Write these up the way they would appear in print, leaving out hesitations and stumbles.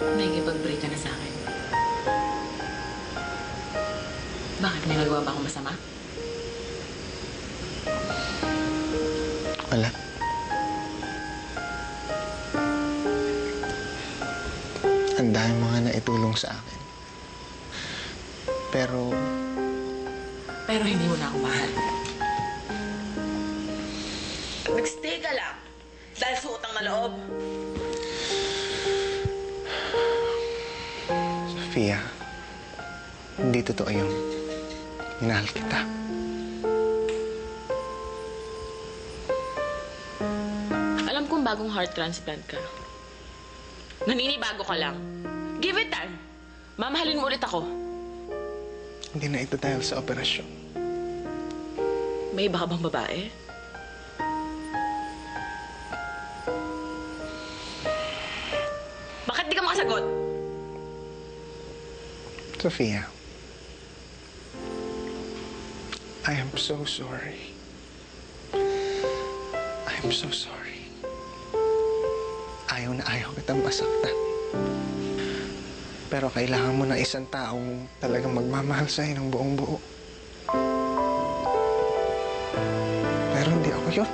Nakikipag-break ka na sa akin. Bakit? May nagawa ba akong masama? Wala. Ang dami mga naitulong sa akin. Pero hindi mo na ako mahal. Nag-stay ka lang dahil sa utang na loob. Sofia, hindi totoo yun. Minahal kita. Alam kong bagong heart transplant ka. Naninibago ka lang. Give it time. Mamahalin mo ulit ako. Hindi na ito dahil sa operasyon. May iba ka bang babae? Bakit di ka makasagot? Sofia, I am so sorry. I am so sorry. Ayaw na ayaw kitang masaktan. Pero kailangan mo ng isang taong talagang magmamahal sa'yo ng buong buo. Pero hindi ako yun.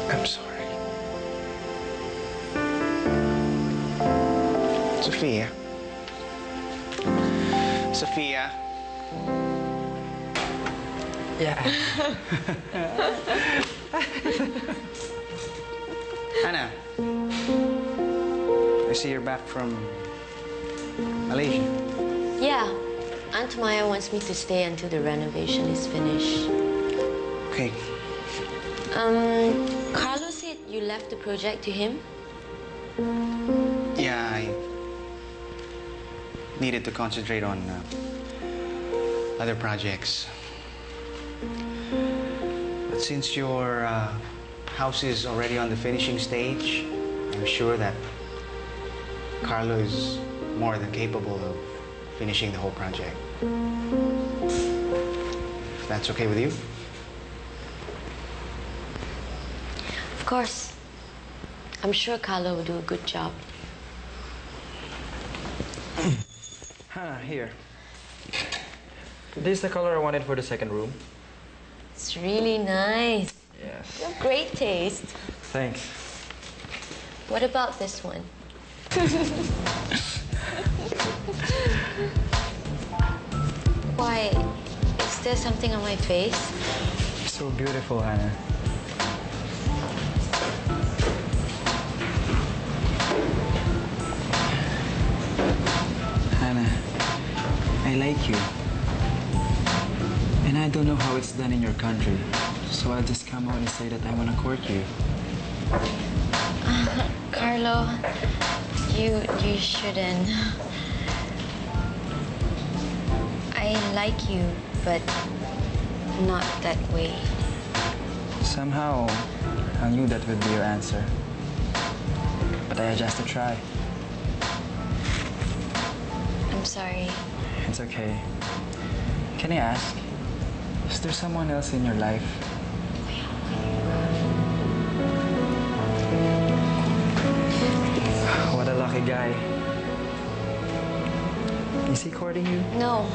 I'm sorry. Sofia. Sofia. Yeah. Hannah, I see you're back from Malaysia. Yeah. Aunt Maya wants me to stay until the renovation is finished. Okay. Carlos said you left the project to him? Yeah, I needed to concentrate on other projects. But since your house is already on the finishing stage, I'm sure that Carlo is more than capable of finishing the whole project. If that's okay with you? Of course. I'm sure Carlo will do a good job. Here. This is the color I wanted for the second room. It's really nice. Yes. You have great taste. Thanks. What about this one? Why? Is there something on my face? So beautiful, Hannah. Hannah, I like you. And I don't know how it's done in your country. So I'll just come out and say that I want to court you. Carlo, you shouldn't. I like you, but not that way. Somehow, I knew that would be your answer. But I had just to try. I'm sorry. It's okay. Can I ask, is there someone else in your life? What a lucky guy. Is he courting you? No.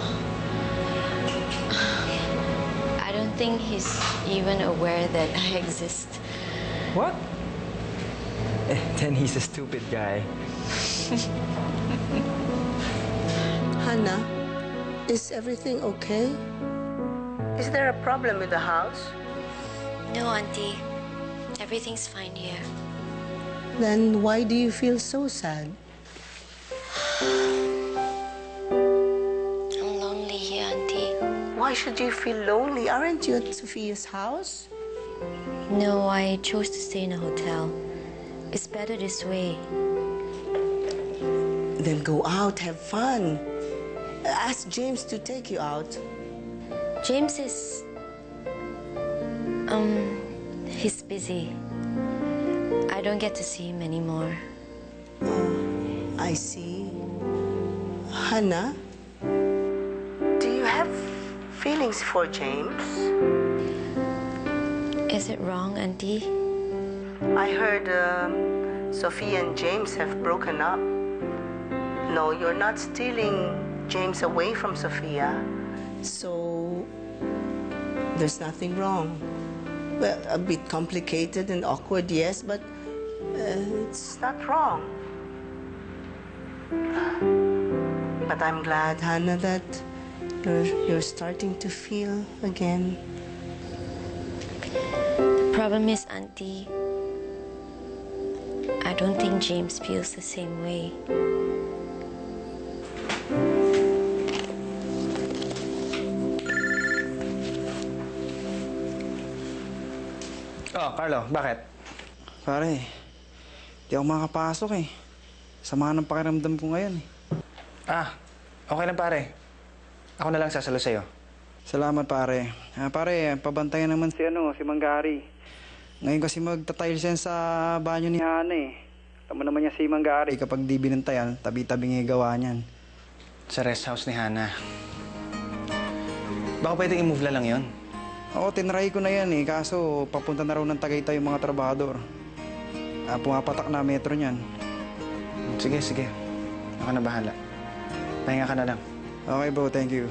I don't think he's even aware that I exist. What? Then he's a stupid guy. Hannah, is everything okay? Is there a problem with the house? No, Auntie. Everything's fine here. Then why do you feel so sad? I'm lonely here, Auntie. Why should you feel lonely? Aren't you at Sophia's house? No, I chose to stay in a hotel. It's better this way. Then go out, have fun. Ask James to take you out. James is... he's busy. I don't get to see him anymore. I see. Hannah, do you have feelings for James? Is it wrong, Auntie? I heard Sophia and James have broken up. No, you're not stealing James away from Sophia. So, there's nothing wrong. Well, a bit complicated and awkward, yes, but it's not wrong. But I'm glad, Hannah, that you're starting to feel again. The problem is, Auntie, I don't think James feels the same way. Oh, Carlo, bakit? Pare, di ako makapasok eh. Sama ng pakiramdam ko ngayon eh. Ah, okay lang pare. Ako na lang sasalo sa'yo. Salamat pare. Pare, pabantayan naman si Manggari. Ngayon kasi magta-tiles yan sa banyo ni Hana eh. Tama naman niya si Manggari. Kapag di binantayan, tabi-tabi nga gawa niyan. Sa rest house ni Hana. Baka pwedeng i-move na lang yon. Oo, tinry ko na yan eh. Kaso, papunta na raw ng Tagaytay yung mga trabahador. Pumapatak na metro niyan. Sige, sige. Ako na bahala. Pahinga ka na lang. Okay bro, thank you.